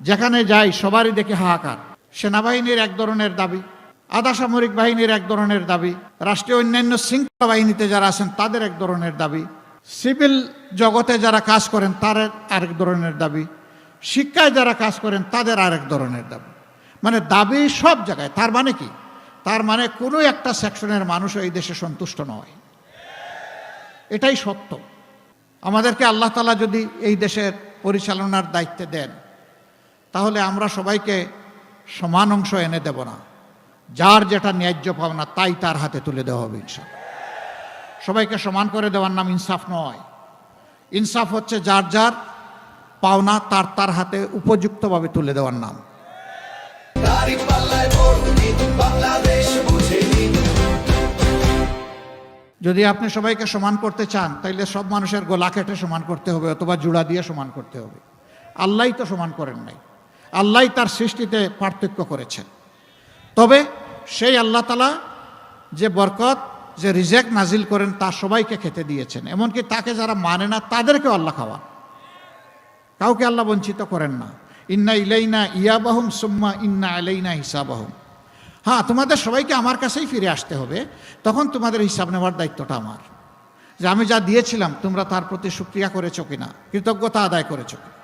যেখানে যাই সবারই দেখে হাহাকার। সেনাবাহিনীর এক ধরনের দাবি, আধা সামরিক বাহিনীর এক ধরনের দাবি, রাষ্ট্রীয় অন্যান্য শৃঙ্খলা বাহিনীতে যারা আছেন তাদের এক ধরনের দাবি, সিভিল জগতে যারা কাজ করেন তার আরেক ধরনের দাবি, শিক্ষায় যারা কাজ করেন তাদের আরেক ধরনের দাবি। মানে দাবি সব জায়গায়। তার মানে কি? তার মানে কোনো একটা সেকশনের মানুষ এই দেশে সন্তুষ্ট নয়। এটাই সত্য। আমাদেরকে আল্লাহ তাআলা যদি এই দেশের পরিচালনার দায়িত্বে দেন, তাহলে আমরা সবাইকে সমান অংশ এনে দেব না। যার যেটা ন্যায্য পাওনা তাই তার হাতে তুলে দেওয়া হবে ইনশাআল্লাহ। সবাইকে সমান করে দেওয়ার নাম ইনসাফ নয়। ইনসাফ হচ্ছে যার যার পাওনা তার তার হাতে উপযুক্তভাবে তুলে দেওয়ার নাম। যদি আপনি সবাইকে সমান করতে চান, তাইলে সব মানুষের গলা কেটে সমান করতে হবে অথবা জোড়া দিয়ে সমান করতে হবে। আল্লাহই তো সমান করেন নাই। আল্লাহই তার সৃষ্টিতে পার্থক্য করেছেন। তবে সেই আল্লাহ তাআলা যে বরকত, যে রিজেক নাজিল করেন তা সবাইকে খেতে দিয়েছেন। এমনকি তাকে যারা মানে না তাদেরকেও আল্লাহ খাওয়ান। কাউকে আল্লাহ বঞ্চিত করেন না। ইন্না ইলাইনা ইয়াবাহুম সুম্মা ইন্না আলাইনা হিসাবাহুম। হ্যাঁ, তোমাদের সবাইকে আমার কাছেই ফিরে আসতে হবে, তখন তোমাদের হিসাব নেওয়ার দায়িত্বটা আমার। যে আমি যা দিয়েছিলাম তোমরা তার প্রতি শুকরিয়া করেছো কিনা, কৃতজ্ঞতা আদায় করেছো কিনা।